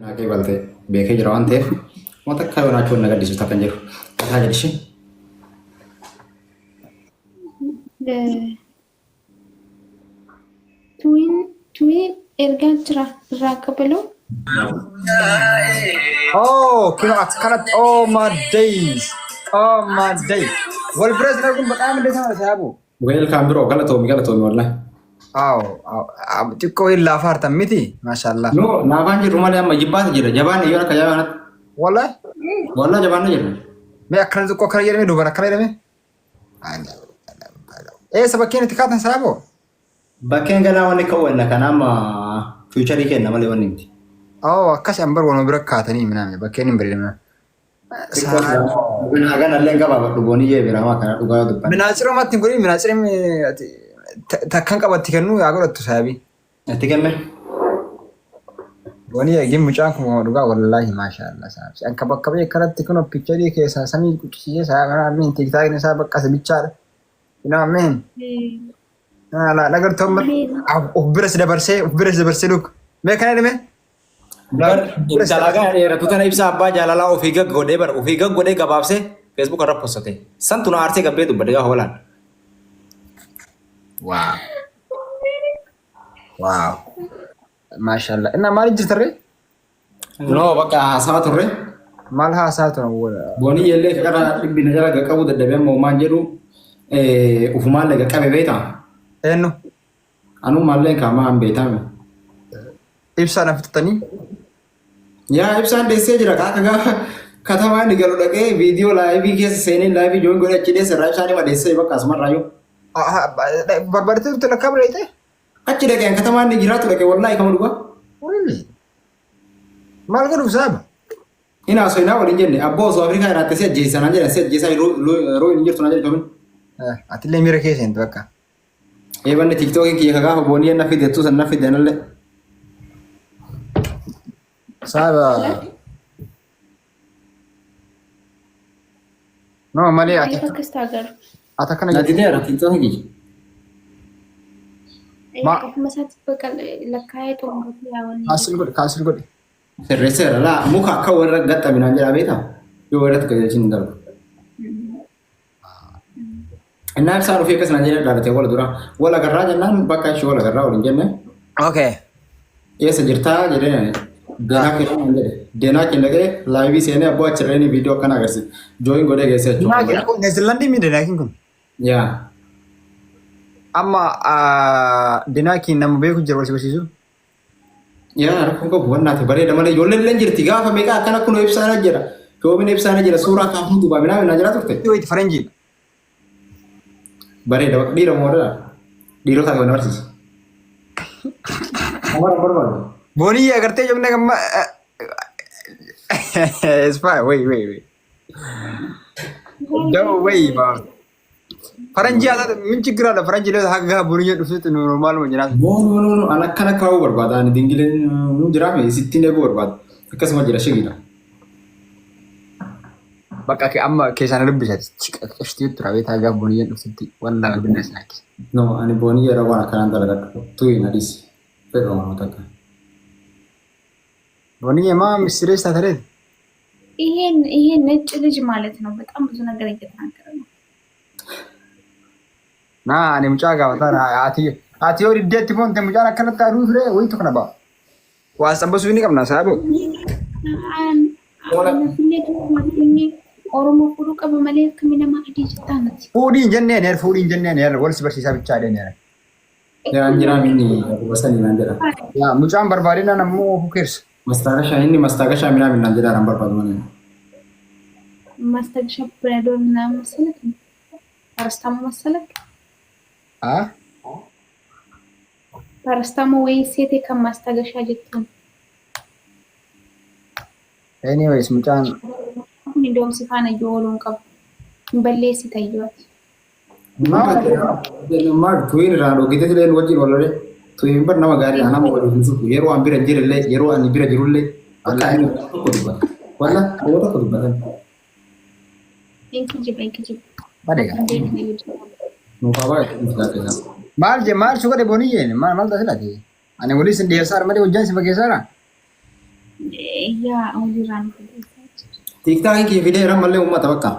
Naaqee baltee beekee jira waan ta'eef wanta akka yoonaachuu na gaddisiisu takkan jiru. Kataa jedhishi. Tuwiin ergaa jira irraa qabalu. Oh, kino akkanatti oh my days. Oh my days. Wal biras darbuun badhaama illee sana saabu. Weelkaam biroo galatoomi wallahi. Xiqqoo hin laafaartan miti maashaallah. No naafaan jirru malee amma jibbaata jira jabaan yoo akka jabaanatti. Wallahi jabaan jira. Mee akkana xiqqoo akkana jedhame dubara akkana jedhame. Bakkeen itti kaatan saaboo. Bakkeen ganaa wanni kawwanna kan amma fiicharii kenna malee wanni miti. Akkas ambar waluma bira kaatanii minaame bakkeen hin bareedamne. Ganallee gabaabaa dhugoonii jee biramaa kana dhugaa dubban. Minaacira matti godhin minaacira takkan qabatti kennu yaa godhattu saabii. Itti kenne. Wani eegin mucaan kun dhugaa wallaahi maashaallah saabii. Akka bakka bee kanatti kun piikcharii keessaa samii quccisee saa kanaa min tiktaakin isaa bakka sabichaadha. Inaameen. Nagartuu amma of biras dabarsee luk. Mee kana dhime? Dalagaa dheeratu kana ibsa abbaa jaalalaa ofii gaggodhee gabaabsee feesbuuk irra postate. Santu na aarsee gabbee dubbadee gaa hoolaan. Wow. Maashaallah. Innaa maaliif jirtarree? No bakka haasawa turre. Maal haasaa turan? Boonii illee kana dhibbina jala qaqqabu dadhabee ammoo maan jedhu ufumaan laga qabe beektaa? Eenyu? Anu maallee kaamaan beekame. Ibsaan aftattanii? Yaa ibsaan deessee jira kaaka gaafa katamaan galu dhaqee viidiyoo laayivii keessa seenee laayivii jooyin godhe achi deessa irraa ibsaan ima deessee bakka asumarraa yoo. Barbaaditee turte lakkaa bireete? Achi dhaqeen katamaan jiraatu dhaqee wallaahi kama dhugaa. Maal godhuuf saaba? Inaa so inaa waliin jenne abboo osoo Afrikaa irraa si ajjeessan an jedhan si ajjeessaa yeroo hin jirtu na jedhu kamin. Atillee miira keessa hin bakka. Eebanni tiktookiin kiyya gaafa boonii na fidettuu san na fidanallee. Saaba. No malee ati. Ata kana jedhu. Nati dheera tiktookiin kiyya. Kaasil godhe. Sirreesseera laa muka akka warra gaxxaminaan jedhaa beektaa? Yoo warratti qajeelchiin hin darbu. Innaa ibsaan ofii akkas naan jedhee dhaabatee wal dura wal agarraa jennaan bakka ishee wal agarraa waliin jenne. Okay. Eessa jirtaa jedhee deenaa kenna dhaqee laayivii seenee abboo achirreen viidiyoo akkana agarsiisa. Jooyin godhee geessee jechuudha. Neezerlaandii mi Denaakiin kun? Yaa. Amma Denaakiin nama beeku jira wal barsiisu? Yaa rakkoon qabu wannaati bareeda malee ijoolleen illee jirti gaafa meeqa akkana kunoo ibsaana jira. Shoobin ibsaana jira suuraa kaafuu dubaa minaa jira turte. Yoo itti faranjiidha. Bareeda dhiira moodaa dhiirota akka barsiisa. Amara barbaadu. Boonii agartee jomna gamma. It's fine. Wait. Don't wait, man. Faranjii haa min chigiraadha faranjii leessa hanga boonii dhufeetti normaal ma jiraatu. No an akkana kaa'uu barbaada ani dingileen nu jiraame sittiin eeguu barbaada akkasuma jira shigiidha. Bakka amma keessaan dubbisati chiqaqashtii tura beekaa gaafa boonii dhufeetti wallaahi bineensa nyaakisa. No ani boonii yeroo waan akkanaan dalagadhu tuyi na dhiisi fedha uummata akka. ቦንዬ ሚስትሬስ ታተሬት ይሄ ነጭ ልጅ ማለት ነው። በጣም ብዙ ነገር እየተናገረ ነው። ና እኔ ሙጫ ጋር አቲ ወዲ ዴት ፎንተ ሙጫ ከነታ ሩፍሬ ወይ ተከነባ ዋሰበሱ ይኒ ቀምና ሳቦ ኦሮሞ ፉሩ ቀበ መለክ ከሚነማ አዲ ጅታነት ፉዲ ጀነን ነር ወልስ በርሲሳ ብቻ አይደነ ያንጅራ ሚኒ ወሰኒ ናንደራ ያ ሙጫን በርባሪና ነሞ ሁከርስ ማስታገሻ ምናምን አንጀራ ነበር ባልሆነ ማስታገሻ ብራዶ ምናምን መሰለክ ፓራስታሞ መሰለክ ፓራስታሞ ወይ ሴቴ ከማስታገሻ ጀጥቶ ኤኒዌይስ ሙጫን አሁን እንደውም ሲፋነ ይወሉን ቀብ በሌሲ ታይዋት ማር ቱይን ራዶ ጌቴ ለን ወጂን ወለደ tuyin bar nama gari ana mo wadu zuku yero an bira jirelle yero an bira jirulle wallahi ko dubba walla ko ta ko dubba inki badega no baba ta mal suka de boniye mal da silati ane wali sin dia sar mari wajjan si bage sara ያ ኦሊራን ቲክታክ ki video ram malle ummata bakka